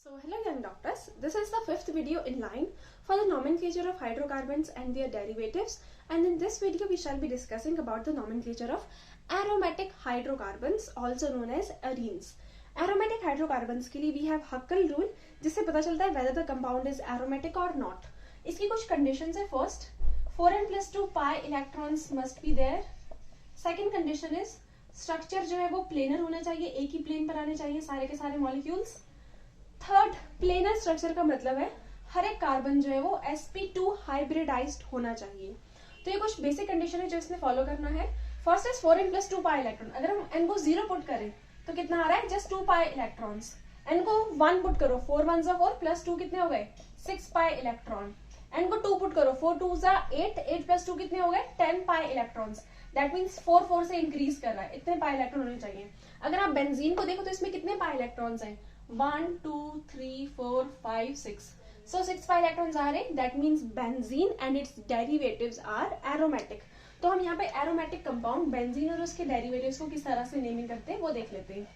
So hello young doctors, this is the fifth video in line for the nomenclature of hydrocarbons and their derivatives, and in this video we shall be discussing about the nomenclature of aromatic hydrocarbons also known as arenes. Aromatic hydrocarbons के लिए we have Huckel rule जिससे पता चलता है whether the compound is aromatic or not. इसकी कुछ conditions है. First, 4n plus 2 pi electrons must be there. Second condition is structure जो है वो planar होना चाहिए, एक ही plane पर आने चाहिए सारे के सारे molecules. थर्ड, प्लेनर स्ट्रक्चर का मतलब है हर एक कार्बन जो है वो sp2 हाइब्रिडाइज्ड होना चाहिए. तो ये कुछ बेसिक कंडीशन है जो इसमें फॉलो करना है. First is 4n plus 2 pi electron. अगर हम n को 0 पुट करें तो कितना आ रहा है? Just 2 pi electrons. n को 1 पुट करो, 4 1 4 प्लस 2 कितने हो गए? 6 pi इलेक्ट्रॉन. n को 2 पुट करो, 4 2 8, 8 प्लस 2 कितने हो गए? 10 pi इलेक्ट्रॉन्स. दैट मीन्स 4 4 से इंक्रीज कर रहा है. इतने पाई इलेक्ट्रॉन होने चाहिए. अगर आप बेंजीन को देखो तो इसमें कितने पाई इलेक्ट्रॉन्स हैं? 1 2 3 4 5 6. So 6 pi electrons are in. That means benzene and its derivatives are aromatic. तो हम यहाँ पे aromatic compound बेंजीन और उसके derivatives को किस तरह से नेमिंग करते हैं वो देख लेते हैं.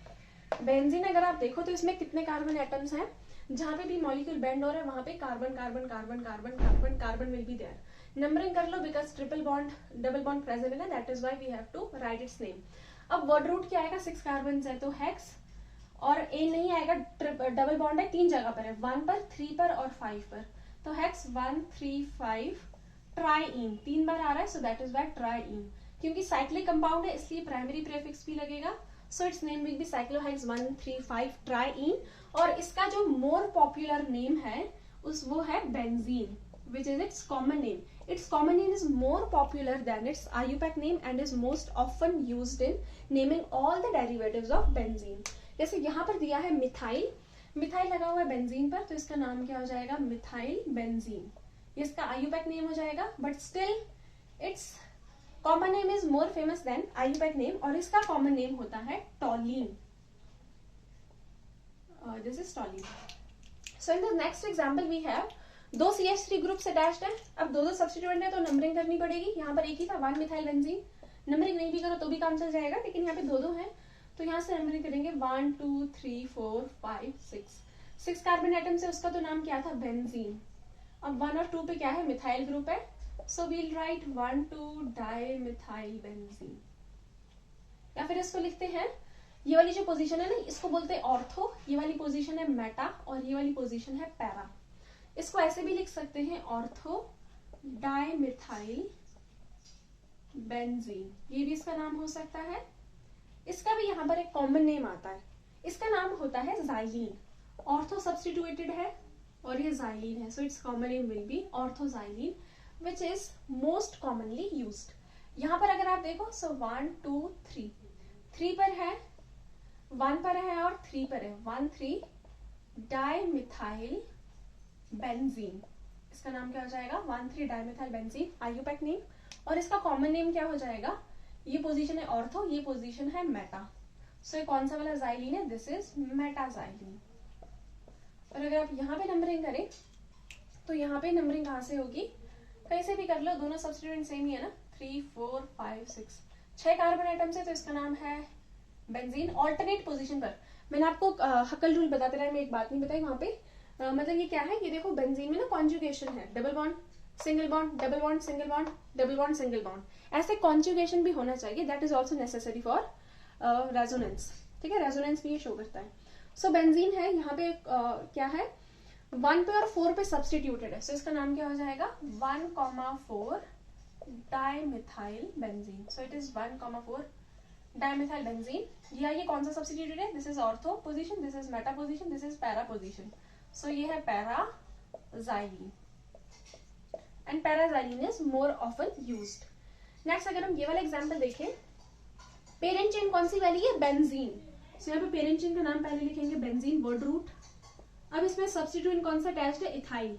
बेंजीन अगर आप देखो तो इसमें कितने कार्बन एटम्स हैं? जहां पे भी मॉलिक्यूल बेंड हो रहा है वहां पे carbon carbon carbon carbon carbon carbon will be there. Numbering कर लो because triple bond double bond present है ना, that is why we have to write its name. अब वर्ड रूट क्या आएगा? 6 कार्बन है तो हेक्स, और ए नहीं आएगा, डबल बॉन्ड है 3 जगह पर है, 1 पर 3 पर और 5 पर. तो हेक्स 1 3 5 ट्राईइन 3 बार आ रहा है, so that is why triene. क्योंकि साइक्लिक कंपाउंड है इसलिए प्राइमरी प्रीफिक्स भी लगेगा, सो its name will B साइक्लोहेक्स 1 3 5 triene. और इसका जो मोर पॉपुलर नेम है वो है benzene, which is its common name. Its common name is more popular than its IUPAC name and is most often used in naming all the derivatives of benzene. जैसे यहाँ पर दिया है methyl, methyl लगा हुआ है बेंजीन पर, तो इसका नाम क्या हो जाएगा? Methyl benzene. ये इसका IUPAC नेम हो जाएगा, but still its common name is more famous than IUPAC name, और इसका कॉमन नेम होता है toluene. This is toluene. So in the next example we have दो CH3 ग्रुप्स अटैच्ड है. अब दो सब्स्टिट्यूएंट है तो नंबरिंग करनी पड़ेगी. यहाँ पर एक ही था 1 मिथाइल बेंजीन. नंबरिंग नहीं भी करो तो भी काम चल जाएगा, लेकिन यहाँ पे दो है तो यहाँ से नंबरिंग करेंगे 1 2 3 4 5 6. 6 कार्बन एटम से उसका तो नाम क्या था? बेंजीन. अब 1 और 2 पे क्या है? मिथाइल ग्रुप है, so will write 1 2 di methyl benzene. या फिर इसको लिखते हैं, ये वाली जो पोजीशन है ना इसको बोलते हैं ऑर्थो, ये वाली पोजीशन है मेटा और ये वाली पोजीशन है पैरा. इसको ऐसे भी लिख सकते हैं ऑर्थो डाइमिथाइल बेंजीन, ये भी इसका नाम हो सकता है. इसका भी यहाँ पर एक कॉमन नेम आता है, इसका नाम होता है जाइलीन. ऑर्थो सब्स्टिट्यूटेड है और ये जाइलीन है, so its common name will be orthoxylene, which is most commonly used. यहाँ पर अगर आप देखो सो 1 2 3, 3 पर है, 1 पर है और 3 पर है, 1 3 डाइमिथाइल बेंजीन. इसका नाम क्या हो जाएगा? 1 3 डाइमिथाइल बेंजीन IUPAC नेम. और इसका कॉमन नेम क्या हो जाएगा? ये पोजीशन है ऑर्थो, ये पोजीशन है मेटा, सो ये कौन सा वाला जाइलीन है? This is metaxylene. और अगर आप यहाँ पे नंबरिंग करें तो यहाँ पे नंबरिंग कहाँ से होगी? कहीं से भी कर लो, दोनों सब्स्टिट्यूएंट सेम ही है ना. 3 4 5 6, 6 कार्बन आइटम से, तो इसका नाम है बेंजीन. ऑल्टरनेट पोजीशन पर मैंने आपको हकल रूल बताते रहे, मैं एक बात नहीं बताई वहां पे. मतलब ये क्या है? ये देखो बेंजीन में ना कॉन्जुगेशन है, double bond single bond, double bond single bond, double bond single bond, ऐसे कॉन्जुगेशन भी होना चाहिए. That is also necessary for resonance. ठीक है, रेजोनेंस भी ये शो करता है. सो बेंजीन है यहाँ पे क्या है? 1 पे और 4 पे सब्स्टिट्यूटेड है, सो इसका नाम क्या हो जाएगा? 1 4 dimethyl benzene. So it is 1 4 dimethyl benzene. ये कौन सा सब्स्टिट्यूटेड है? This is ortho position, this is meta position, this is para position. So ये है paraxylene, and paraxylene is more often used. Next अगर हम ये वाला एग्जांपल देखें, पेरेंट चेन कौन सी वाली है? बेंजीन. सो यहाँ पे पेरेंट चेन का नाम पहले लिखेंगे बेंजीन, वर्ड रूट. अब इसमें सब्स्टिट्यूएंट कौन सा अटैच्ड है? इथाइल.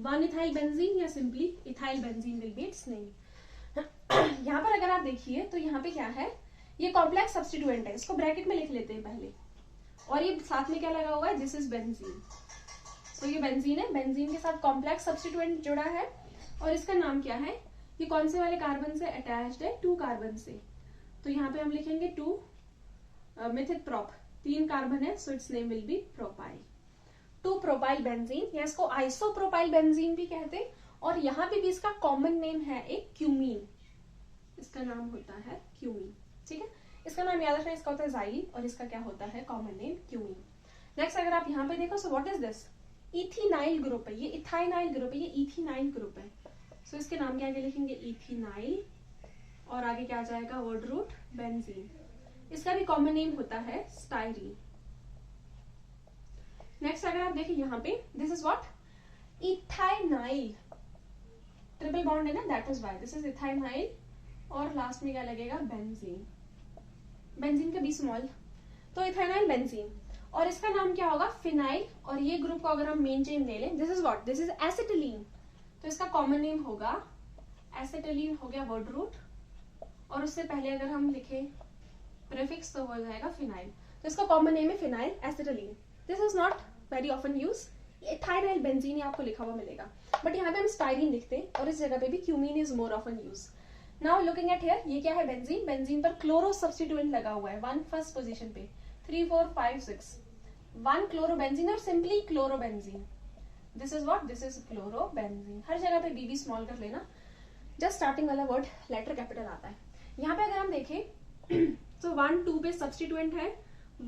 1 इथाइल बेंजीन या simply ethyl benzene will be its name. यहाँ पर अगर आप देखिए तो यहाँ पे क्या है? ये कॉम्प्लेक्स सब्स्टिट्यूएंट है, इसको ब्रैकेट में लिख लेते हैं पहले, और ये साथ में क्या लगा हुआ है? This is benzene. तो ये बेंजीन है, बेंजीन के साथ कॉम्प्लेक्स सब्स्टिट्यूएंट जुड़ा है, और इसका नाम क्या है? ये कौन से वाले कार्बन से अटैच्ड है? 2 कार्बन से, तो यहाँ पे हम लिखेंगे 2 मिथित प्रॉप, 3 कार्बन है, so its name will B propyl. 2 propyl benzene, या इसको आइसोप्रोपाइल बेंजीन भी कहते हैं, और यहाँ पे भी इसका कॉमन नेम है एक क्यूमीन, इसका नाम होता है क्यूमीन। ठीक है, इसका नाम याद रखना, इसका होता है जाइल और इसका क्या होता है कॉमन नेम क्यूमीन। नेक्स्ट अगर आप यहाँ पे देखो, so what is this, ethynyl group है, ये इथाइनाइल ग्रुप है, ये इथिनाइल ग्रुप है। सो इसके नाम के आगे लिखेंगे इथिनाइल और आगे क्या आ जाएगा वर्ड रूट बेंजीन। इसका भी कॉमन नेम होता है स्टाइरीन। नेक्स्ट अगर आप देखें यहाँ पे, this is what इथाइनाइल, triple bond है ना, that is why this is इथाइनाइल, और लास्ट में क्या लगेगा बेंजीन, बेंजीन का बी स्मॉल, तो इथाइनाइल बेंजीन। और इसका नाम क्या होगा फिनाइल, और ये ग्रुप को अगर हम मेन चेन ले लें, this is what, this is acetylene, तो इसका कॉमन नेम होगा एसिटिलीन, हो गया वर्ड रूट, और उससे पहले अगर हम लिखे प्रीफिक्स तो हो जाएगा फिनाइल, तो इसका कॉमन नेम है phenyl acetylene. This is not very often use, इथाइनाइल benzene आपको लिखा हुआ मिलेगा, बट यहाँ पे हम स्टाइरीन लिखते हैं, और इस जगह पे भी cumene is more often use. Now looking eight here, ये क्या है बेंजीन, बेंजीन पर क्लोरो सब्स्टिट्यूएंट लगा हुआ है 1 फर्स्ट पोजीशन पे, 3 4 5 6, 1 क्लोरो बेंजीन और simply chloro benzene. This is what, this is chloro benzene. हर जगह पे बीबी स्मॉल कर लेना, जस्ट स्टार्टिंग वाला वर्ड लेटर कैपिटल आता है। यहाँ पे अगर हम देखें तो 1 2 पे सब्स्टिट्यूएंट है,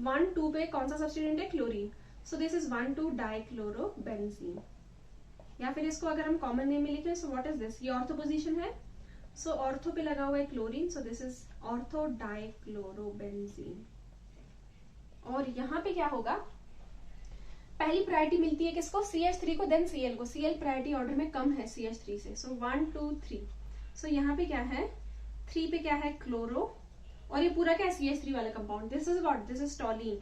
1 2 पे कौन सा सब्स्टिट्यूएंट है chlorine, so this is 1 2 dichloro benzene. या फिर इसको अगर हम कॉमन नेम में लिखें, सो व्हाट इज दिस, ये ऑर्थो पोजीशन है, सो ऑर्थो पे लगा हुआ है chlorine, so this is ortho dichlorobenzene. और यहाँ पे क्या होगा, पहली प्रायोरिटी मिलती है किसको, CH3 को, देन Cl को, Cl प्रायोरिटी ऑर्डर में कम है CH3 से, सो 1 2 3, सो यहाँ पे क्या है 3 पे क्या है क्लोरो, और ये पूरा क्या है CH3 वाला compound, this is what, this is toluene,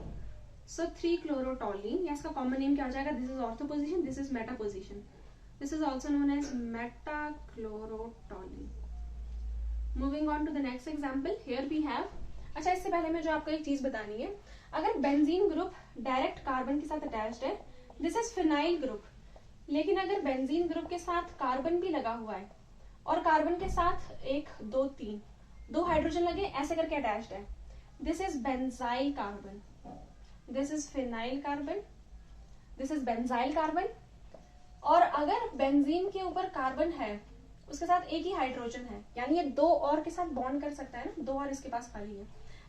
so 3 chlorotoluene, या इसका कॉमन नेम क्या हो जाएगा, this is ortho position, this is meta position, this is also known as metachlorotoluene. Moving on to the next example, here we have, अच्छा इससे पहले मैं जो आपको एक चीज बतानी है, अगर बेंजीन ग्रुप डायरेक्ट कार्बन के साथ अटैच्ड है, दिस इज फिनाइल ग्रुप, लेकिन अगर बेंजीन ग्रुप के साथ कार्बन भी लगा हुआ है और कार्बन के साथ 1 2 3 2 हाइड्रोजन लगे ऐसे करके अटैच्ड है, this is benzyl carbon, this is phenyl carbon, this is benzyl carbon. और अगर बेंजीन के ऊपर कार्बन है, उसके साथ एक ही हाइड्रोजन है, यानी ये 2 और के साथ बॉन्ड कर सकता है ना, 2 और इसके पास खाली है,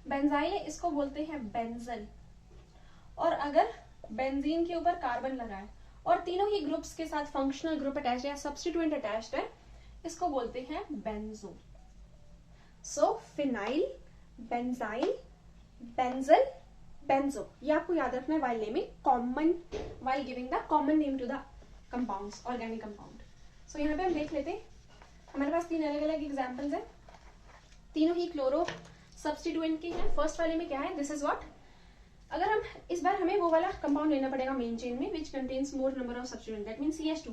बेंजाइल है, इसको बोलते हैं बेंजल। और अगर बेंजीन के ऊपर कार्बन लगा है और तीनों ही ग्रुप्स के साथ फंक्शनल ग्रुप अटैच्ड है या सब्स्टिट्यूएंट अटैच्ड है, इसको बोलते हैं बेंजो। सो फिनाइल, बेंजाइल, बेंजल, बेंजो, ये आपको याद रखना है while naming common, while giving the common name to the compounds, organic compound. So यहाँ पे हम देख लेते हैं, हमारे पास 3 अलग अलग एग्जाम्पल्स हैं, तीनों ही क्लोरो सब्स्टिट्यूएंट के हैं। फर्स्ट वाले में क्या है, दिस इज व्हाट, अगर हम इस बार हमें वो वाला कंपाउंड लेना पड़ेगा मेन चेन में which contains more number of substituent, that means CH2,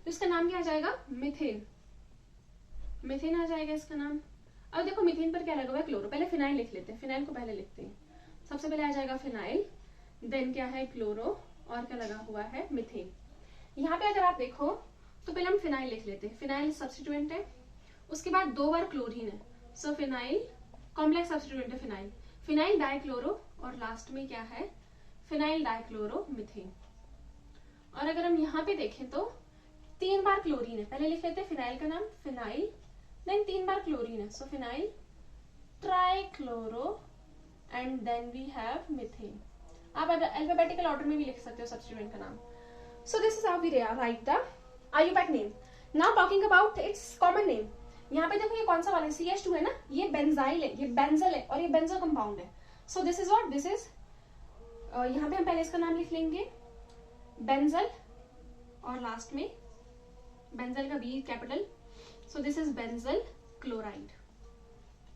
तो इसका नाम क्या आ जाएगा, मिथेन, मिथेन आ जाएगा इसका नाम। अब देखो मिथेन पर क्या लगा हुआ है क्लोरो, पहले फिनाइल लिख लेते हैं, फिनाइल को पहले लिखते हैं, सबसे पहले आ जाएगा फिनाइल, देन क्या है क्लोरो, और क्या लगा हुआ है मिथेन। यहाँ पे अगर आप देखो तो पहले हम फिनाइल लिख लेते हैं, फिनाइल सब्स्टिट्यूएंट है, उसके बाद 2 बार क्लोरीन है, सो फिनाइल कॉम्प्लेक्स सब्स्टिट्यूएंट है फिनाइल, फिनाइल डाइक्लोरो, और लास्ट में क्या है फिनाइल डाइक्लोरो मिथेन। और अगर हम यहाँ पे देखें तो 3 बार क्लोरीन है, पहले लिख लेते हैं फिनाइल का नाम फिनाइल, देन 3 बार क्लोरीन है, so phenyl trichloro, and then we have methane. आप अल्फाबेटिकल ऑर्डर में भी लिख सकते हो सब्स्टिट्यूएंट का नाम। So this is how we write the IUPAC name. Now talking about its common name, यहाँ पे देखो ये कौन सा वाला है, CH2 है ना, ये बेंजाइल है, ये बेंजल है, और ये बेंजो कंपाउंड है। So this is what, this is, यहाँ पे हम पहले इसका नाम लिख लेंगे बेंजल, और लास्ट में बेंजल का B capital, so this is benzyl chloride,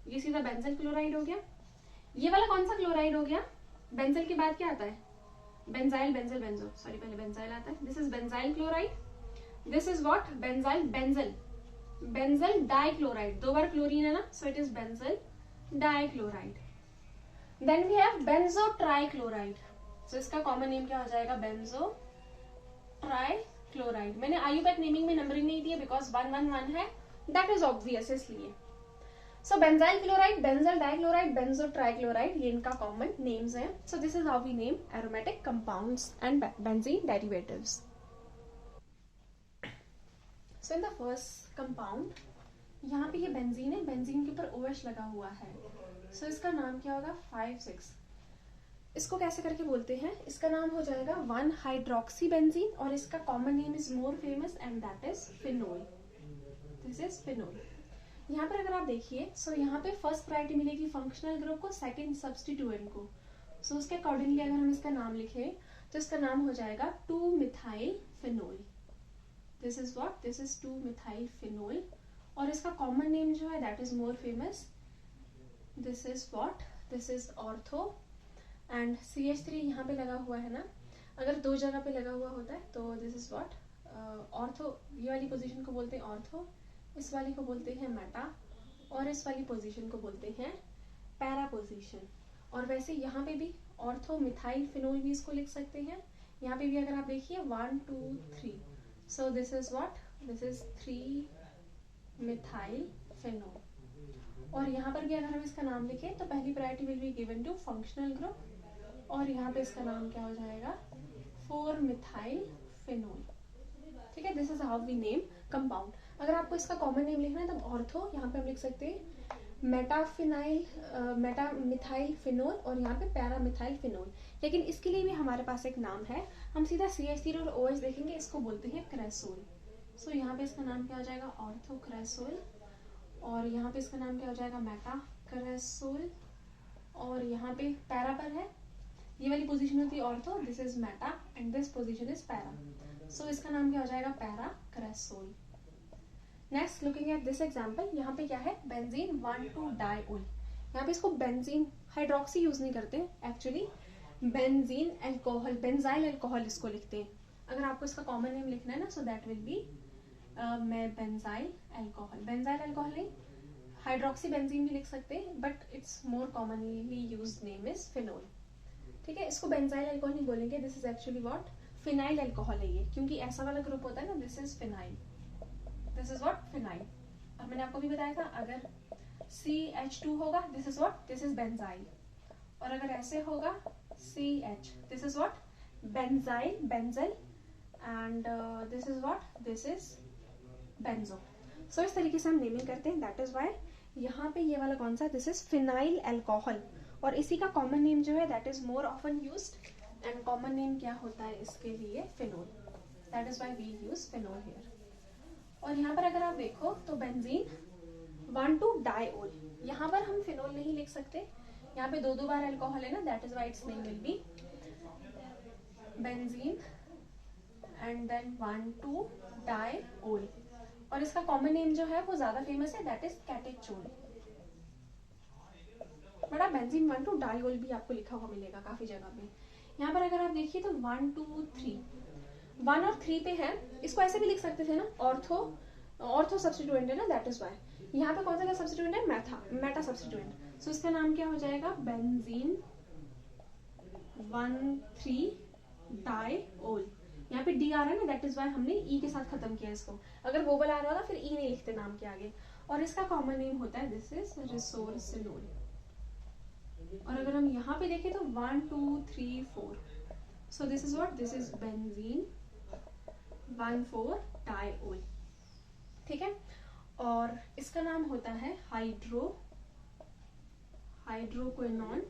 ये सीधा बेंजल क्लोराइड हो गया। ये वाला कौन सा क्लोराइड हो गया, बेंजल के बाद क्या आता है, बेंजाइल, बेंजल, बेंजो, सॉरी पहले बेंजाइल आता है, this is benzyl chloride, this is what benzyl, benzal, benzal dichloride, 2 बार क्लोरीन है ना, so it is benzal dichloride. Then we have benzo trichloride, so इसका कॉमन नेम क्या हो जाएगा, बेंजो ट्राइक्लोराइड। मैंने IUPAC नेमिंग में नंबरिंग नहीं दिया बिकॉज 1 1 1 है, दैट इज ऑब्वियस इसलिए। So benzyl chloride, benzal dichloride, benzo trichloride, ये इनका कॉमन नेम्स हैं. So this is how we name aromatic compounds and benzene derivatives. So in the first compound, यहाँ पे ये बेंजीन है, बेंजीन के ऊपर OH लगा हुआ है. सो इसका नाम क्या होगा? 5,6. इसको कैसे करके बोलते हैं? इसका नाम हो जाएगा 1 हाइड्रोक्सी बेंजीन और इसका common name is more famous and that is phenol. This is phenol. यहाँ पर अगर आप देखिए, सो यहाँ पे फर्स्ट प्रायोरिटी मिलेगी फंक्शनल ग्रुप को, सेकंड सब्स्टिट्यूएंट को. सो उसके अकॉर्डिंगली अगर हम इसका नाम लिखें तो इसका नाम हो जाएगा two methyl phenol. This is what? This is two methyl phenol. और इसका कॉमन नेम जो है that is more famous. This is what? This is ortho. And CH3 यहाँ पे लगा हुआ है ना, अगर 2 जगह पे लगा हुआ होता है तो दिस इज व्हाट? ऑर्थो. ये वाली पोजीशन को बोलते हैं ऑर्थो, इस वाली को बोलते हैं मेटा, और इस वाली पोजीशन को बोलते हैं पैरा पोजीशन. और वैसे यहाँ पे भी ऑर्थो मिथाइल फिनोल भी इसको लिख सकते हैं. यहाँ पे भी अगर आप देखिए 1 2 3. So this is what? This is three methyl phenol. और यहाँ पर भी अगर हम इसका नाम लिखें तो पहली priority will be given to functional group, और यहाँ पे इसका नाम क्या हो जाएगा? Four methyl phenol. ठीक है, this is how we name compound. अगर आपको इसका कॉमन नेम लिखना है तब ऑर्थो, यहाँ पे हम लिख सकते हैं मेटामिथाइल फिनोल, और यहाँ पे पैरामिथाइल फिनोल. लेकिन इसके लिए भी हमारे पास एक नाम है, हम सीधा CH3 और OH देखेंगे, इसको बोलते हैं क्रेसोल. सो यहाँ पे इसका नाम क्या हो जाएगा? Ortho cresol. और यहाँ पे इसका नाम क्या हो जाएगा? Meta cresol. और यहाँ पे पैरा पर है, ये वाली पोजीशन होती है ortho, this is meta and this position is para. सो इसका नाम क्या हो जाएगा? Para cresol. Next looking at this example, यहाँ पे क्या है? Benzene one two diol. यहाँ पे इसको बेंजीन हाइड्रोक्सी यूज नहीं करते, actually benzene alcohol, benzyl alcohol इसको लिखते हैं. अगर आपको इसका कॉमन नेम लिखना है ना, so that will be benzyl alcohol. Benzyl alcohol नहीं, हाइड्रोक्सी बेंजीन भी लिख सकते हैं, but it's more commonly used name is phenol. ठीक है, इसको बेंजाइल अल्कोहल नहीं बोलेंगे, this is actually what? Phenyl alcohol है ये, क्योंकि ऐसा वाला ग्रुप होता है ना, this is phenyl. This is what? Phenyl. और मैंने आपको भी बताया था, अगर CH2 होगा, this is what? This is benzyl. और अगर ऐसे होगा CH, this is what? Benzyl, benzal. And this is what? This is benzo. So इस तरीके से हम नेमिंग करते हैं. दैट इज वाई यहाँ पे ये वाला कौन सा? This is phenyl alcohol. और इसी का कॉमन नेम जो है that is more often used, and common name क्या होता है इसके लिए? Phenol. That is why we use phenol here. और यहाँ पर अगर आप देखो तो बेंजीन 1,2-डाइओल, यहाँ पर हम फिनोल नहीं लिख सकते, यहाँ पे 2 बार अल्कोहल है ना, that is why its name will be benzene and then one two diol. और इसका कॉमन नेम जो है वो ज्यादा फेमस है, दैट इज कैटेचोल. बड़ा बेंजीन 1,2-डाइओल भी आपको लिखा हुआ मिलेगा काफी जगह पे. यहाँ पर अगर आप देखिए तो 1 2 3, 1 और 3 पे है, इसको ऐसे भी लिख सकते थे ना, ऑर्थो सब्स्टिट्यूएंट है ना, दैट इज वाई. यहाँ पे कौन सा सब्स्टिट्यूएंट है? Meta substituent. सो इसका नाम क्या हो जाएगा? बेंजीन 1,3-डाइओल. यहाँ पे D आ रहा है ना, दैट इज वाई हमने E के साथ खत्म किया इसको. अगर वो वाला आ रहा था फिर E नहीं लिखते नाम के आगे. और इसका कॉमन नेम होता है दिस इज रिसोर्सिनोल. और अगर हम यहाँ पे देखें तो 1 2 3 4, so this is what? This is benzene 1,4-डाइओल. ठीक है, और इसका नाम होता है हाइड्रोक्विनोन,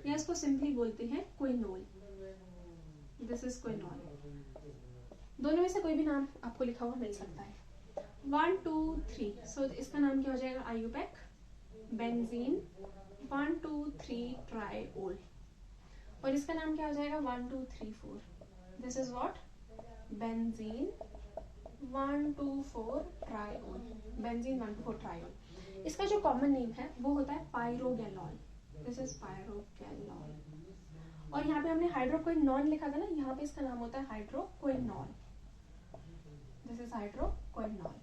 या इसको सिंपली बोलते हैं क्विनोल. This is क्विनोल. दोनों में से कोई भी नाम आपको लिखा हुआ मिल सकता है. 1 2 3, सो इसका नाम क्या हो जाएगा? आयुपेक. Benzene 1 2 3 triol. और इसका नाम क्या हो जाएगा? 1 2 3 4. This is what? Benzene 1 2 4 triol. Benzene 1 2 4 triol. इसका जो कॉमन नेम है वो होता है पायरोगैनॉल. This is पायरोगैनॉल. और यहाँ पे हमने हाइड्रोक्विनोन लिखा था ना, यहाँ पे इसका नाम होता है हाइड्रोक्विनोल. This is hydroquinol.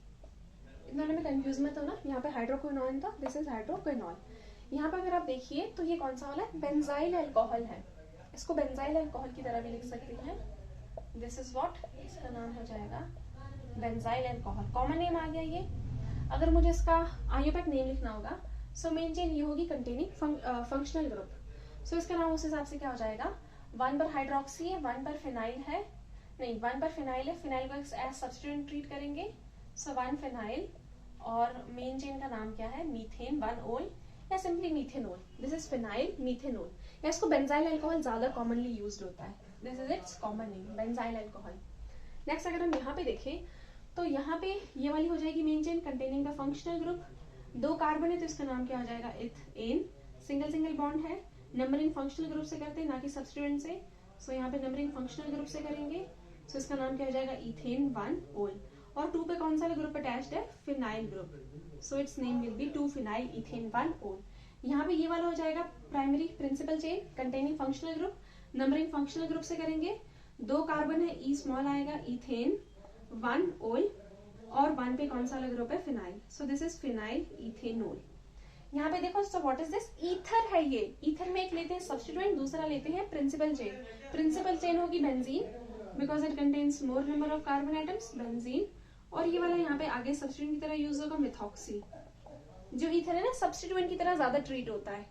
इतना में कंफ्यूज मत हो ना, यहाँ पे हाइड्रोक्विनोन था, दिस इज हाइड्रोक्विनोल. यहाँ पे अगर आप देखिए तो ये कौन सा वाला है? बेंजाइल अल्कोहल है. इसको बेंजाइल अल्कोहल की तरह भी लिख सकते हैं. This is what? इसका नाम हो जाएगा बेंजाइल अल्कोहल. कॉमन नेम आ गया ये. अगर मुझे इसका आईयूपैक नेम लिखना होगा, सो मेन चेन ये होगी कंटेनिंग फंक्शनल ग्रुप। सो इसका नाम उस हिसाब से क्या हो जाएगा, 1 पर हाइड्रोक्सी है, 1 पर फिनाइल है, नहीं 1 पर फिनाइल है, फिनाइल को एज सब्स्टिट्यूएंट ट्रीट करेंगे, सो 1 फिनाइल, और मेन चेन का नाम क्या है, मीथेन 1 ओल या simply methanol. This is phenyl methanol, या इसको बेंजाइल अल्कोहल ज्यादा कॉमनली यूज्ड होता है, this is it's common name benzyl alcohol. Next अगर हम यहाँ पे देखें तो यहाँ पे ये वाली हो जाएगी main chain containing the functional group, 2 carbon है तो इसका नाम क्या हो जाएगा, इथेन, सिंगल सिंगल बॉन्ड है, नंबरिंग फंक्शनल ग्रुप से करते हैं ना कि सब्स्टिट्यूएंट से, सो यहाँ पे नंबरिंग फंक्शनल ग्रुप से करेंगे, सो इसका नाम क्या हो जाएगा, इथेन 1 ओल, और 2 पे कौन सा ग्रुप अटैच्ड है, phenyl group, so its name will be 2 phenyl ethane 1 ol. यहाँ पे ये वाला हो जाएगा primary principal chain containing functional group, numbering functional group से करेंगे, 2 कार्बन है, ई स्मॉल आएगा, इथेन 1 ओल, और 1 पे कौन सा वाला ग्रुप है, phenyl, so this is phenyl ethanol. यहाँ पे देखो, so what is this, ether है ये, ईथर में एक लेते हैं सब्स्टिट्यूएंट, दूसरा लेते हैं प्रिंसिपल चेन। प्रिंसिपल चेन होगी benzene because it contains more number of carbon atoms, benzene, और ये वाला यहाँ पे आगे सब्स्टिट्यूएंट की तरह यूज होगा मिथॉक्सी। जो ईथर है ना सब्स्टिट्यूएंट की तरह ज्यादा ट्रीट होता है,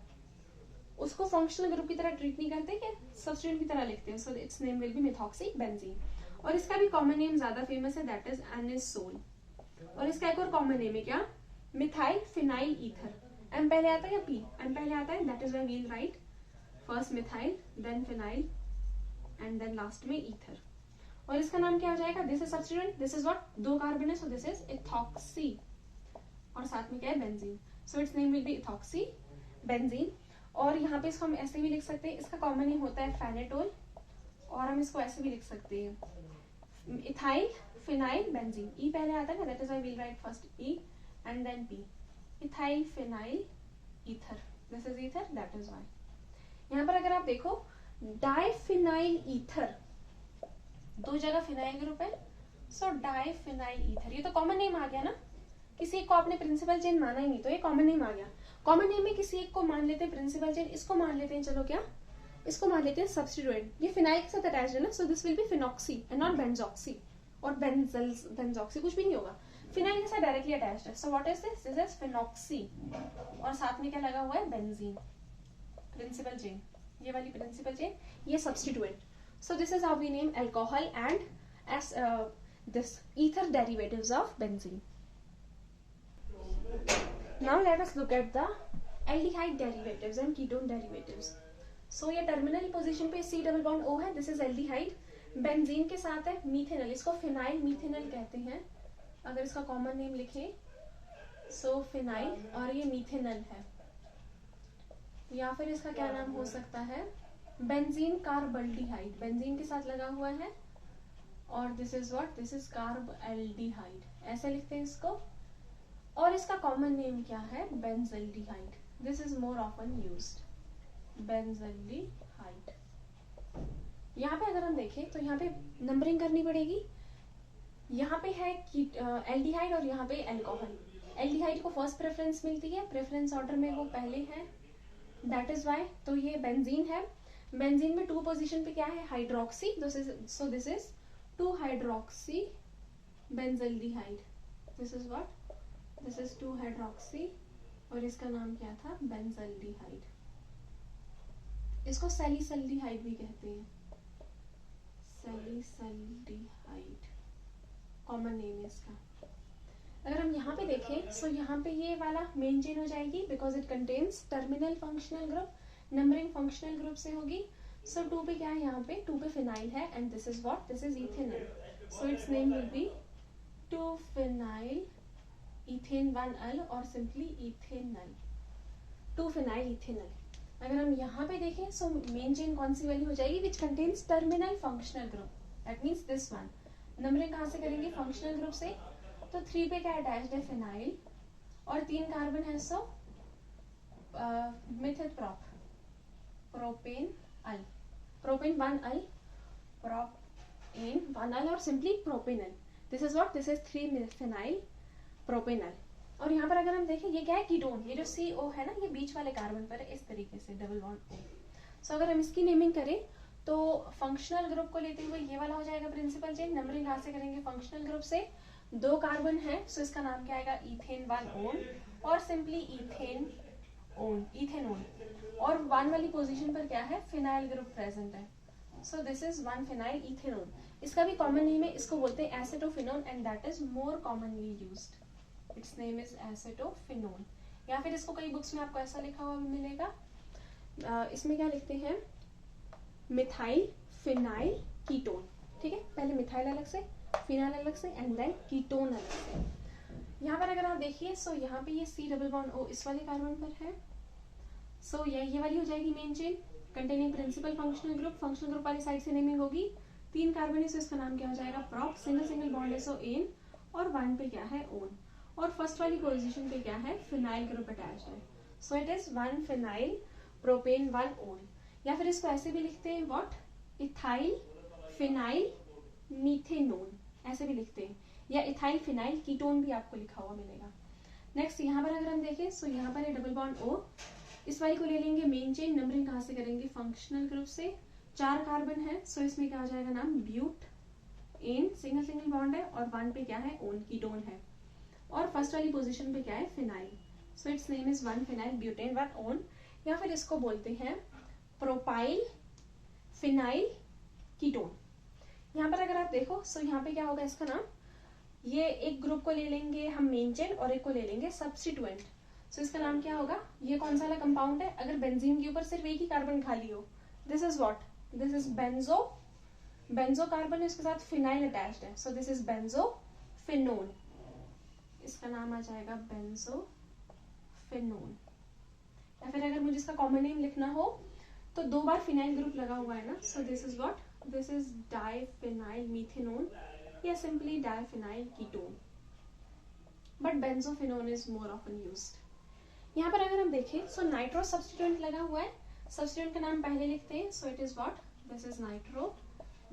उसको फंक्शनल ग्रुप की तरह ट्रीट नहीं करते, क्या सब्स्टिट्यूएंट की तरह लिखते हैं, सो its name will B methoxy benzene. और इसका भी कॉमन नेम ज्यादा फेमस है, दैट इज एनिसोल। और इसका एक और कॉमन नेम है क्या, मिथाइल फिनाइल ईथर। एम पहले आता है या पी, एम पहले आता है, that is why we will write first methyl then phenyl and then last में ईथर। और इसका नाम क्या हो जाएगा, this is substituent, this is what, 2 carbon है, सो दिस इज इथॉक्सी, और साथ में क्या है, benzene, so its name will B ethoxy benzene. और यहाँ पे इसको हम ऐसे भी लिख सकते हैं, इसका कॉमन नेम होता है फेनेटोल, और हम इसको ऐसे भी लिख सकते हैं इथाइल फिनाइल बेंजीन, ई पहले आता है ना, that is why we will write first E and then P, ethyl phenyl ether, this is ether, that is why. यहाँ पर अगर आप देखो डाइफिनाइल ईथर, 2 जगह फिनाइल ग्रुप है, सो डाइफिनाइल ईथर, ये तो कॉमन नेम आ गया ना, किसी एक को आपने प्रिंसिपल चेन माना ही नहीं तो ये कॉमन नेम आ गया। कॉमन नेम में किसी एक को मान लेते हैं प्रिंसिपल चेन, इसको मान लेते हैं, चलो क्या, इसको मान लेते हैं सब्स्टिट्यूएंट, ये फिनाइल के साथ अटैच्ड है ना, so this will be phenoxy and not benzoxy, और बेंजॉक्सी कुछ भी नहीं होगा, फिनाइल के साथ डायरेक्टली अटैच्ड है, सो what is this, this is phenoxy, और साथ में क्या लगा हुआ है, बेंजीन, प्रिंसिपल चेन, ये वाली प्रिंसिपल चेन, ये substituent. So this is how we name alcohol and as this ether derivatives of benzene. Now let us look at the aldehyde derivatives and ketone derivatives. So ये terminal position पे C double bond O है, this is aldehyde, benzene के साथ है methanal, इसको phenyl methanal कहते हैं, अगर इसका कॉमन नेम लिखें सो फिनाइल, और ये मीथेनल है, या फिर इसका क्या नाम हो सकता है, बेंजीन कार्बल्डिहाइड, बेंजीन के साथ लगा हुआ है, और this is what, this is carbaldehyde, ऐसे लिखते हैं इसको, और इसका कॉमन नेम क्या है, benzaldehyde, this is more often used, benzaldehyde. यहाँ पे अगर हम देखें तो यहाँ पे नंबरिंग करनी पड़ेगी, यहाँ पे है एल्डिहाइड और यहाँ पे अल्कोहल, एल्डिहाइड को फर्स्ट प्रेफरेंस मिलती है, प्रेफरेंस ऑर्डर में वो पहले है, दैट इज व्हाई, तो ये बेंजीन है, बेंजीन में 2 पोजीशन पे क्या है, hydroxy, so this is 2 hydroxy benzaldehyde, this is what, this is 2 hydroxy, और इसका नाम क्या था, बेंजल्डिहाइड, इसको सैलिसल्डिहाइड भी कहते हैं, सैलिसल्डिहाइड कॉमन नेम है इसका। अगर हम यहाँ पे देखें सो यहाँ पे ये वाला मेन चेन हो जाएगी because it contains terminal functional group, numbering functional group से होगी, सो 2 पे क्या है, यहाँ पे 2 पे फिनाइल है, and this is what, this is ethanol, so its name will be 2 phenyl ethane 1 अल, और सिंपली इथेनॉल, 2 फिनाइल इथेनॉल। अगर हम यहाँ पे देखें सो मेन चेन कौन सी वाली हो जाएगी, which contains terminal functional group, that means this one. Numbering कहाँ से करेंगे, फंक्शनल ग्रुप से, तो 3 पे क्या अटैच्ड है, फिनाइल, और 3 कार्बन है, सो मिथिल प्रोपेन अल, प्रोपेन 1 अल, प्रोपेन 1 अल, और simply propanal, this is what, this is 3 phenyl propanal. और यहाँ पर अगर हम देखें ये क्या है, कीटोन, ये जो CO है ना, ये बीच वाले कार्बन पर है इस तरीके से, डबल बॉन्ड O। सो अगर हम इसकी नेमिंग करें तो फंक्शनल ग्रुप को लेते हुए ये वाला हो जाएगा प्रिंसिपल चेन, नंबरिंग कहाँ से करेंगे, फंक्शनल ग्रुप से, दो कार्बन है, सो इसका नाम क्या आएगा, इथेन 1 ओन और सिंपली इथेनोन। और 1 वाली पोजीशन पर क्या है, फिनाइल ग्रुप प्रेजेंट है, सो दिस इज 1 फिनाइल इथेनोन। इसका भी कॉमन नेम है, इसको बोलते हैं acetophenone and that is more commonly used, it's name is acetophenone. या फिर इसको कई बुक्स में आपको ऐसा लिखा हुआ मिलेगा, इसमें क्या लिखते हैं, मिथाइल फिनाइल कीटोन। ठीक है, पहले मिथाइल अलग से, फिनाइल अलग से एंड देन कीटोन अलग से। यहाँ पर अगर आप देखिए, सो यहाँ पे ये C डबल बॉन्ड O इस वाले कार्बन पर है, सो ये वाली हो जाएगी main chain containing principal functional group. Functional group वाली साइड से नेमिंग होगी, 3 कार्बन है, सो इसका नाम क्या हो जाएगा, प्रॉप। सिंगल बॉन्ड है, सो एन, और 1 पे क्या है, ओन, और फर्स्ट वाली पोजीशन पे क्या है, फिनाइल ग्रुप अटैच है, सो it is 1 phenyl propane 1 own. या फिर इसको ऐसे भी लिखते हैं, व्हाट, इथाइल फिनाइल मीथेनोन, ऐसे भी लिखते हैं, या इथाइल फिनाइल कीटोन भी आपको लिखा हुआ मिलेगा। नेक्स्ट यहाँ पर अगर हम देखें, सो यहाँ पर है डबल बॉन्ड O, इस वाली को ले लेंगे मेन चेन, नंबरिंग कहाँ से करेंगे, फंक्शनल ग्रुप से। 4 कार्बन है, सो इसमें क्या हो जाएगा नाम, ब्यूट एन, सिंगल बॉन्ड है, और 1 पे क्या है, ओन, कीटोन है, और फर्स्ट वाली पोजीशन पे क्या है, phenyl, so its name is 1 phenyl butane 1 own. या फिर इसको बोलते हैं प्रोपाइल फिनाइल कीटोन। यहाँ पर अगर आप देखो, सो यहाँ पे क्या होगा इसका नाम, ये एक ग्रुप को ले लेंगे हम मेन चेन और एक को ले लेंगे सब्स्टिट्यूएंट, सो इसका नाम क्या होगा, ये कौन सा वाला कंपाउंड है, अगर बेंजीन के ऊपर सिर्फ एक ही कार्बन खाली हो, this is what, this is benzo carbon, इसके साथ फिनाइल अटैच्ड है, सो दिस इज बेंजोफिनोन, इसका नाम आ जाएगा बेंजोफिनोन। या फिर अगर मुझे इसका कॉमन नेम लिखना हो तो 2 बार फिनाइल ग्रुप लगा हुआ है ना, so this is what, this is diphenyl methanone या simply diphenyl ketone, but benzophenone is more often used. यहाँ पर अगर हम देखें, सो नाइट्रो सब्स्टिट्यूएंट लगा हुआ है, सब्स्टिट्यूएंट का नाम पहले लिखते हैं, so it is what, this is nitro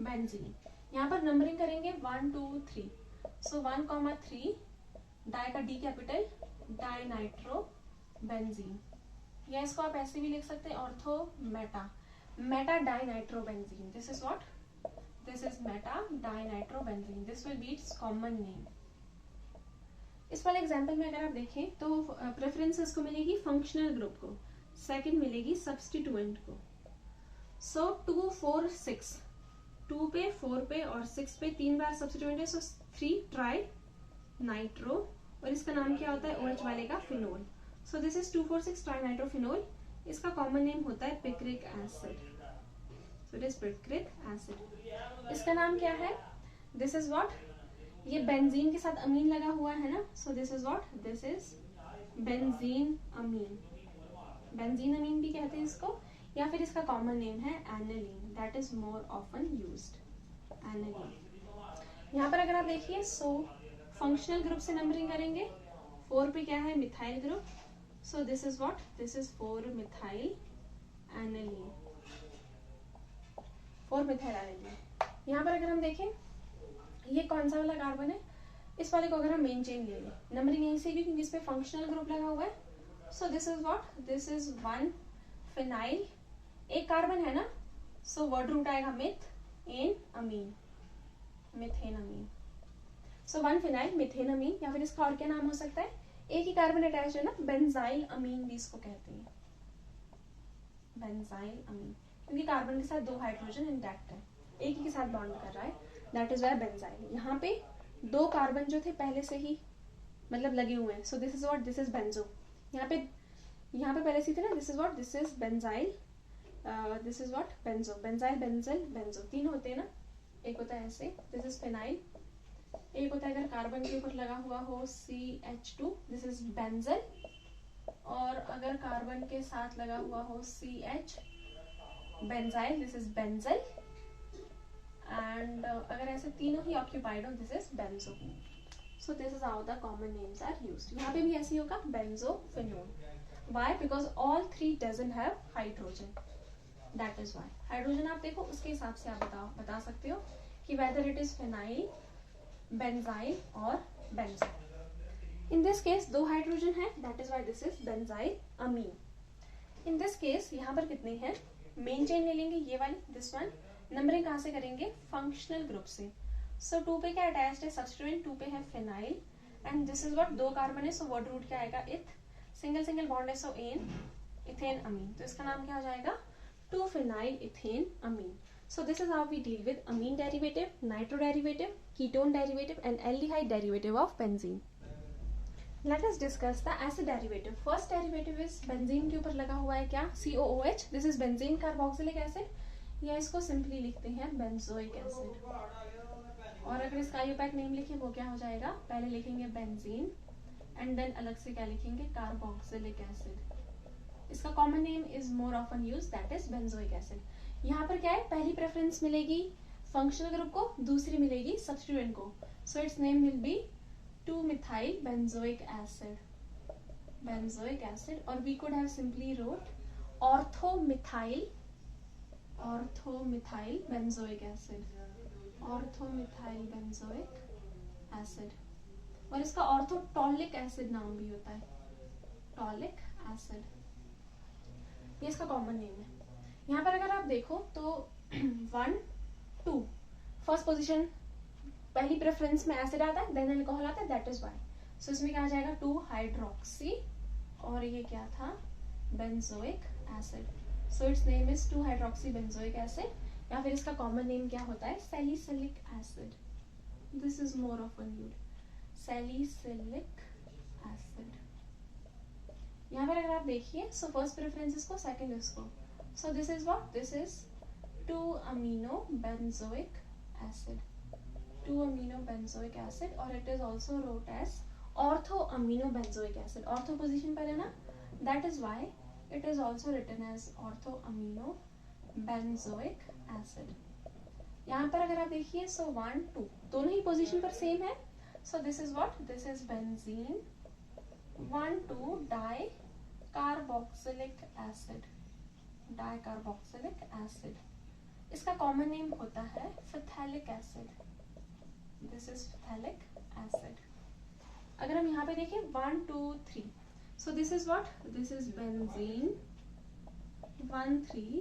benzene. यहाँ पर नंबरिंग करेंगे 1 2 3, सो 1,3 डाई का D capital, di nitro benzene, या इसको आप ऐसे भी लिख सकते हैं, ortho meta di nitro benzene, this is what, this is meta di nitro benzene, this will be its common name. इस वाले एग्जाम्पल में अगर आप देखें तो प्रेफरेंस इसको मिलेगी फंक्शनल ग्रुप को, सेकंड मिलेगी सब्स्टिट्यूएंट को। सो 2 4 6, 2 पे 4 पे और 6 पे 3 बार सब्स्टिट्यूएंट है, सो 3 ट्राई नाइट्रो, और इसका नाम क्या होता है, OH वाले का phenol, so this is 2,4,6 tri nitrophenol. इसका कॉमन नेम होता है picric acid, so it is picric acid. इसका नाम क्या है, दिस इज व्हाट, ये बेंजीन के साथ अमीन लगा हुआ है ना, so this is what, this is benzene amine, benzene amine भी कहते हैं इसको, या फिर इसका कॉमन नेम है aniline, that is more often used, aniline. यहाँ पर अगर आप देखिए, सो फंक्शनल ग्रुप से नंबरिंग करेंगे, 4 पे क्या है, methyl group, so this is what, this is 4 methyl aniline, 4 methyl aniline. यहाँ पर अगर हम देखें, ये कौन सा वाला कार्बन है, इस वाले को अगर हम मेन चेन ले लें, नंबरिंग यहीं से भी क्योंकि इस पे फंक्शनल ग्रुप लगा हुआ है, so this is what, this is 1 phenyl, एक कार्बन है ना, सो वर्ड रूट आएगा मिथ एन अमीन, मिथेन अमीन, सो 1 फिनाइल मिथेन अमीन। या फिर इसका और क्या नाम हो सकता है, एक ही कार्बन अटैच है ना, बेंजाइल अमीन भी इसको कहते हैं, बेंजाइल अमीन, क्योंकि कार्बन के साथ 2 हाइड्रोजन इंटैक्ट है, एक ही के साथ बॉन्ड कर रहा है, दैट इज वाई बेंजाइल। यहाँ पे 2 कार्बन जो थे पहले से ही मतलब लगे हुए हैं, so this is what, this is benzo, यहाँ पे पहले से थे ना, this is what, this is benzyl, this is what, benzo, benzyl benzal benzo, 3 होते हैं ना, एक होता है ऐसे, दिस इज फिनाइल, एक होता है अगर कार्बन के ऊपर लगा हुआ हो CH2, दिस इज बेंजल, और अगर कार्बन के साथ लगा हुआ हो CH benzyl, this is benzal, and अगर ऐसे तीनों ही ऑक्यूपाइड हो, this is benzo, so this is how the common names are used. यहाँ पे भी ऐसे होगा benzophenone, why, because all 3 doesn't have hydrogen, that is why. Hydrogen आप देखो उसके हिसाब से आप बता सकते हो कि whether it is phenyl, benzyl और benzo. In this case 2 hydrogen है, that is why this is benzyl amine. In this case यहाँ पर कितने हैं, मेन चेन ले लेंगे ये वाली, दिस वन, नंबरिंग कहाँ से करेंगे, फंक्शनल ग्रुप से। सो 2 पे क्या अटैच्ड है, सब्स्टिट्यूएंट 2 पे है phenyl and this is what, 2 carbon है, सो वर्ड रूट क्या आएगा, इथ, सिंगल सिंगल बॉन्ड है, सो एन, इथेन अमीन, तो इसका नाम क्या हो जाएगा, 2 phenyl ethane amine. So this is how we deal with amine derivative, nitro derivative, ketone derivative and aldehyde derivative of benzene. Let us discuss the acid derivative. First derivative is benzene के ऊपर लगा हुआ है क्या, COOH. This is benzene carboxylic acid. या इसको simply लिखते हैं benzoic acid. और अगर इसका आयोपैक नेम लिखे वो क्या हो जाएगा, पहले लिखेंगे बेंजीन एंड देन अलग से क्या लिखेंगे, कार्बोक्सिलिक एसिड. इसका common name is more often use, that is benzoic acid. यहाँ पर क्या है, पहली प्रेफरेंस मिलेगी फंक्शनल ग्रुप को, दूसरी मिलेगी सब्स्टिट्यूएंट को. सो its name will B 2-methyl benzoic acid. Benzoic acid, or we could have simply wrote orthomethyl benzoic acid. Orthomethyl benzoic acid. और इसका ऑर्थोटॉलिक एसिड नाम भी होता है, टॉलिक एसिड. ये इसका कॉमन नेम है. यहाँ पर अगर आप देखो तो 1, 2 फर्स्ट पोजीशन, पहली प्रेफरेंस में एसिड आता है, देन अल्कोहल आता है, दैट इज वाई. सो इसमें क्या आ जाएगा, 2 हाइड्रोक्सी और ये क्या था, benzoic acid. So its name is 2 hydroxy benzoic acid, या फिर इसका कॉमन नेम क्या होता है, salicylic acid. This is more often used, salicylic acid. यहाँ पर अगर आप देखिए, सो फर्स्ट प्रेफरेंस इसको, सेकंड इसको. सो this is what, this is 2-amino benzoic acid. 2-amino benzoic acid, और it is also wrote as ortho-amino benzoic acid. Ortho position पर है ना, that is why it is also written as ortho-amino benzoic acid. यहाँ पर अगर आप देखिए, so 1, 2 दोनों ही पोजीशन पर सेम है. So this is what, this is benzene 1,2 dicarboxylic acid. Dicarboxylic acid. इसका कॉमन नेम होता है phthalic acid. This is phthalic acid. अगर हम यहाँ पे देखें 1, 2, 3, so this is what, this is benzene 1,3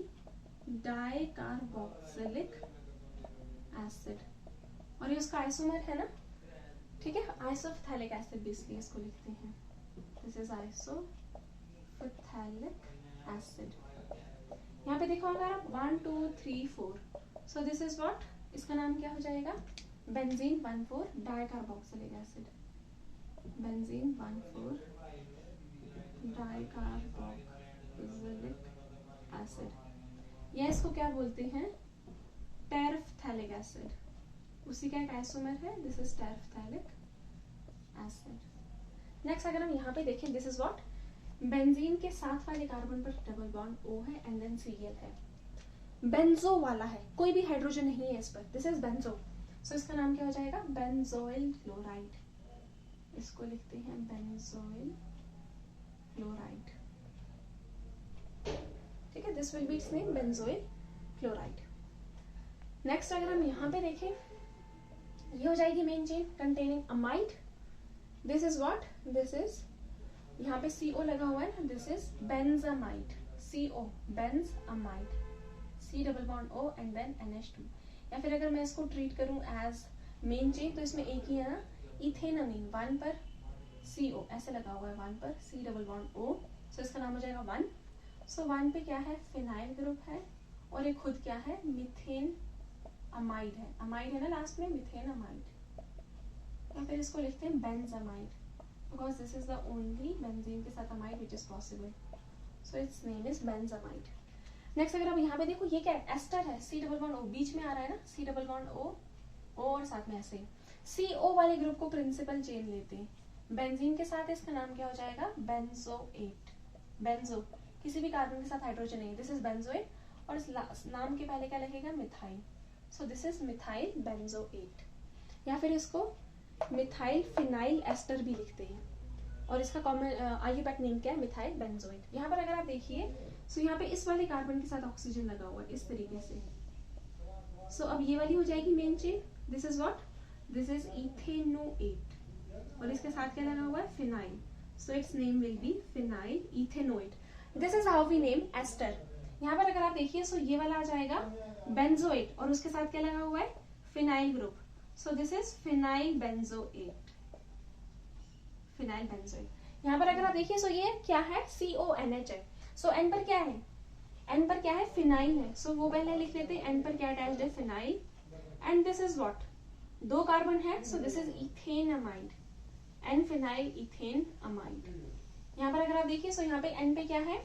dicarboxylic acid. और ये उसका आइसोमर है ना, ठीक है, आइसोफिथैलिक एसिड भी इसलिए इसको लिखते हैं. This is isophthalic acid. यहाँ पे देखो अगर आप 1, 2, 3, 4, सो दिस इज व्हाट, इसका नाम क्या हो जाएगा, benzene 1,4 dicarboxylic acid. Benzene 1,4 dicarboxylic acid. या इसको क्या बोलते हैं, टेरफ्थैलिक एसिड. उसी का एक आइसोमर है, दिस इज टेरफ्थैलिक एसिड. नेक्स्ट अगर हम यहाँ पे देखें, दिस इज व्हाट, बेंजीन के साथ वाले कार्बन पर डबल बॉन्ड O है एंड देन Cl है. बेंजो वाला है, कोई भी हाइड्रोजन नहीं है इस पर, दिस इज बेंजो. सो इसका नाम क्या हो जाएगा, बेंजोइल क्लोराइड. इसको लिखते हैं बेंजोइल क्लोराइड. ठीक है, this will be its name, benzoyl chloride. Next अगर हम यहाँ पे देखें, ये हो जाएगी main chain containing amide. This is what, this is, यहाँ पे CO लगा हुआ है ना, this is benzamide. CO benzamide, C double bond O and then NH2. या फिर अगर मैं इसको ट्रीट करूं एज मेन चेन, तो इसमें एक ही है ना, इथेनमीन 1 पर CO ऐसे लगा हुआ है, 1 पर C डबल बॉन्ड O. सो इसका नाम हो जाएगा 1. सो 1 पे क्या है, फिनाइल ग्रुप है, और एक खुद क्या है, मिथेन अमाइड है. अमाइड है ना लास्ट में, मिथेन अमाइड. या फिर इसको लिखते हैं benzamide, because this is the only benzene के साथ amide which is possible. So its name is benzamide. Next अगर आप यहाँ पे देखो, ये क्या है, एस्टर है, C डबल बॉन्ड O बीच में आ रहा है ना, C डबल बॉन्ड O और साथ में ऐसे CO वाले ग्रुप को प्रिंसिपल चेन लेते हैं. बेंजीन के साथ इसका नाम क्या हो जाएगा, बेंजोएट. बेंजो किसी भी कार्बन के साथ हाइड्रोजन नहीं, दिस इज बेंजोएट. और इस नाम के पहले क्या लगेगा, methyl. So this is methyl benzoate. या फिर इसको मिथाइल फिनाइल एस्टर भी लिखते हैं, और इसका कॉमन आईयूपैक नेम क्या है, मिथाइल बेंजोएट. यहाँ पर अगर आप देखिए, सो यहाँ पे इस वाले कार्बन के साथ ऑक्सीजन लगा हुआ है इस तरीके से. सो अब ये वाली हो जाएगी main chain. This is what, this is ethanoate, और इसके साथ क्या लगा हुआ है, phenyl. So its name will be phenyl ethanoate. This is how we name ester. यहाँ पर अगर आप देखिए, सो ये वाला आ जाएगा बेंजोएट, और उसके साथ क्या लगा हुआ है, phenyl group. So this is phenyl benzoate, phenyl benzoate. यहाँ पर अगर आप देखिए सो ये क्या है, CONH है। सो एन पर क्या है, एन पर क्या है, फिनाइल है। सो वो पहले लिख लेते हैं, एन पर क्या अटैच्ड है, phenyl. And this is what, 2 carbon है, so this is ethane amide, N phenyl ethane amide. यहाँ पर अगर आप देखिए सो यहाँ पे एन पे क्या है,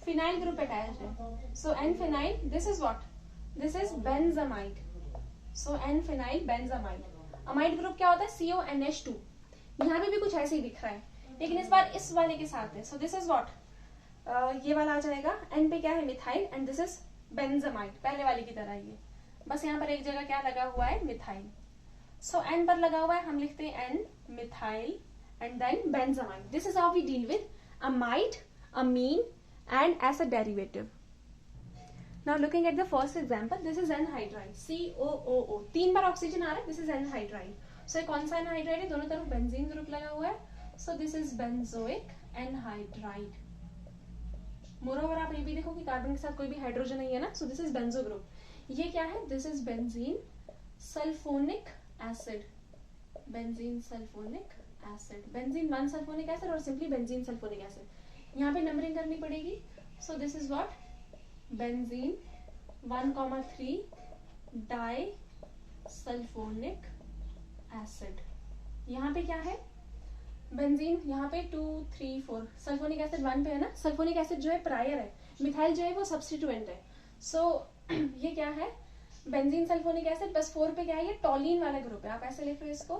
फिनाइल ग्रुप अटैच्ड है। So N phenyl, this is what, this is benzamide. So N phenyl benzamide. Amide group क्या होता है, CONH2। यहाँ पे भी कुछ ऐसे ही दिख रहा है, लेकिन इस बार इस वाले के साथ है। सो दिस इज व्हाट, ये वाला आ जाएगा। एन पे क्या है, methyl, and this is benzamide, पहले वाले की तरह ये, बस यहाँ पर एक जगह क्या लगा हुआ है, मिथाइल। सो एन पर लगा हुआ है, हम लिखते हैं N methyl and then benzamide. This is how we deal with amide, amine and acid derivative. Now looking at the first example, this is anhydride, COOO, 3 बार ऑक्सीजन आ रहा है, दिस इज एनहाइड्राइड। सो ये कौन सा एनहाइड्राइड है, दोनों तरफ बेंजीन ग्रुप लगा हुआ है। So this is benzoic anhydride. Moreover आप ये भी देखो कि कार्बन के साथ कोई भी हाइड्रोजन नहीं है ना, so this is benzo group. ये क्या है, this is benzene sulphonic acid, benzene sulphonic acid, benzene 1 sulphonic acid और सिंपली बेंजीन सल्फोनिक एसिड। यहाँ पे नंबरिंग करनी पड़ेगी। So this is what, benzene 1,3 di sulphonic acid. यहाँ पे क्या है, बेंजीन, यहाँ पे 2, 3, 4, सल्फोनिक एसिड 1 पे है ना, सल्फोनिक एसिड जो है प्रायर है, मिथाइल जो है वो सब्स्टिट्यूएंट है। सो ये क्या है, बेंजीन सल्फोनिक एसिड, बस 4 पे क्या है, ये टॉलिन वाला ग्रुप है, आप ऐसे लिख रहे हो इसको,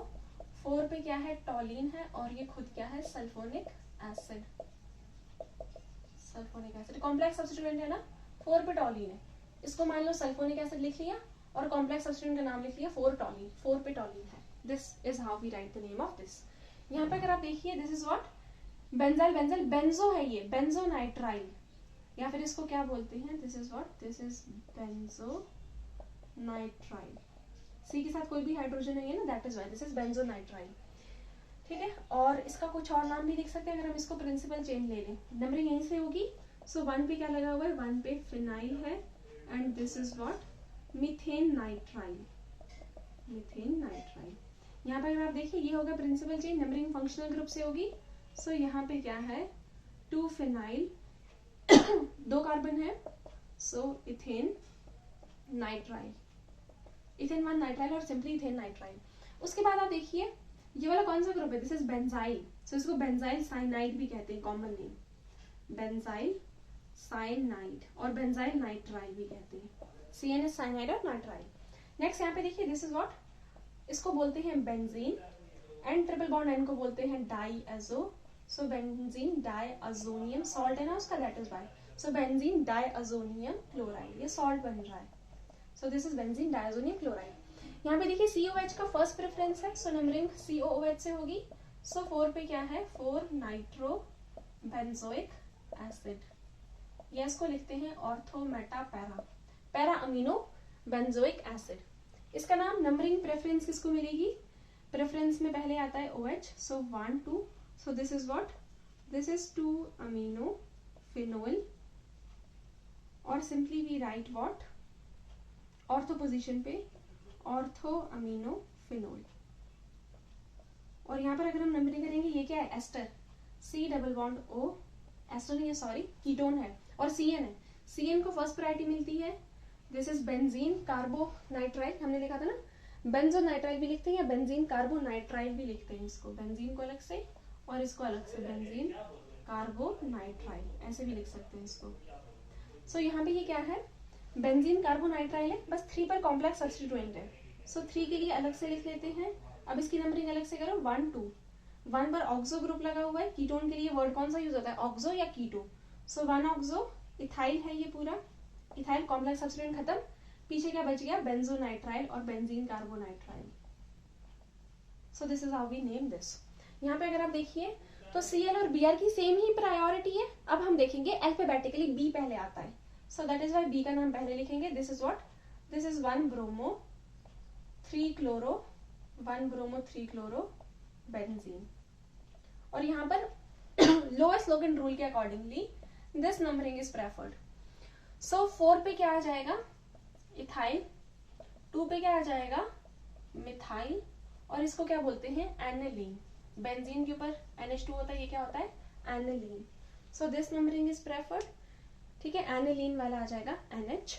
4 पे क्या है, टॉलिन है, और ये खुद क्या है, sulphonic acid, sulphonic acid complex substituent है ना, 4 पे टॉलिन है, इसको मान लो सल्फोनिक एसिड लिख लिया और कॉम्प्लेक्स सब्स्टिट्यूएंट का नाम लिख लिया 4 टॉलिन, 4 पे टॉलिन है। This is how we write the name of this. यहाँ पे अगर आप देखिए, this is what, benzyl, benzyl benzo है ये, बेंजो नाइट्राइल, या फिर इसको क्या बोलते हैं, this is what, this is benzo nitrile. C के साथ कोई भी हाइड्रोजन नहीं है ना, that is why this is benzo nitrile. ठीक है, और इसका कुछ और नाम भी लिख सकते हैं अगर हम इसको प्रिंसिपल चेन ले लें, नंबरिंग यहीं से होगी। सो 1 पे क्या लगा हुआ है, 1 पे फिनाइल है, and this is what, methane nitrile, methane nitrile. यहाँ पर अगर आप देखिए, ये होगा principal chain, numbering functional group से होगी। सो यहाँ पे क्या है, 2 फिनाइल 2 कार्बन है, सो इथेन नाइट्राइल, इथेन 1 नाइट्राइल और सिंपली इथेन नाइट्राइल। उसके बाद आप देखिए, ये वाला कौन सा ग्रुप है, दिस इज बेंजाइल। सो इसको बेंजाइल साइनाइड भी कहते हैं, कॉमन नेम बेंजाइल साइनाइड, और बेंजाइल नाइट्राइल भी कहते हैं, CN साइनाइड और नाइट्राइल। नेक्स्ट यहाँ पे देखिए, दिस इज व्हाट, इसको बोलते हैं benzene, and triple bond N को बोलते हैं डाईएजो। सो बेंजीन डाईअजोनियम, सॉल्ट है ना उसका, that is why. So benzene diazonium chloride, ये सॉल्ट बन रहा है। So this is benzene diazonium chloride. यहाँ पे देखिए COH का फर्स्ट प्रेफरेंस है, सो नंबरिंग COOH से होगी। सो 4 पे क्या है, 4 नाइट्रो बेंजोइक एसिड, या इसको लिखते हैं ortho Meta para, para amino benzoic acid. इसका नाम नंबरिंग प्रेफरेंस किसको मिलेगी, प्रेफरेंस में पहले आता है OH, so 1, 2, so this is what, this is 2 amino phenol, और simply we write what, ortho position पे ऑर्थो अमीनो फिनोल। और यहाँ पर अगर हम नंबरिंग करेंगे, ये क्या है, ester, C double bond O, ester नहीं है सॉरी, कीटोन है, और CN है, CN को फर्स्ट प्रायोरिटी मिलती है। दिस इज बेंजीन कार्बोनाइट्राइल, हमने लिखा था ना, बेंजो नाइट्राइल भी लिखते हैं या बेंजीन कार्बोनाइट्राइल भी लिखते हैं इसको, बेंजीन को अलग से और इसको अलग से, बेंजीन कार्बोनाइट्राइल ऐसे भी लिख सकते हैं इसको। सो यहाँ पे ये क्या है, बेंजीन कार्बोनाइट्राइल है, बस 3 पर कॉम्प्लेक्स सब्स्टिट्यूएंट है। सो 3 के लिए अलग से लिख लेते हैं। अब इसकी नंबरिंग अलग से करो, 1, 2, 1 पर ऑक्सो ग्रुप लगा हुआ है, कीटोन के लिए वर्ड कौन सा यूज होता है, ऑक्सो या कीटो। सो 1 ऑक्सो, इथाइल है ये पूरा, इथाइल कॉम्प्लेक्स सब्स्टिट्यूएंट खत्म, पीछे क्या बच गया, बेंजोनाइट्राइल और benzene carbonitrile. So this is how we name this. यहाँ पे अगर आप देखिए तो Cl और Br की सेम ही प्रायोरिटी है। अब हम देखेंगे अल्फाबेटिकली B पहले आता है, so that is why B का नाम पहले लिखेंगे। This is what, this is 1 bromo 3 chloro, 1 bromo 3 chloro benzene. और यहाँ पर लोएस्ट लोगन रूल के accordingly this numbering is preferred. So 4 पे क्या आ जाएगा, इथाइल, 2 पे क्या आ जाएगा, मिथाइल, और इसको क्या बोलते हैं, एनिलीन। बेंजीन के ऊपर NH2 होता है, ये क्या होता है, aniline. So this numbering is preferred, ठीक है, एनिलीन वाला आ जाएगा NH।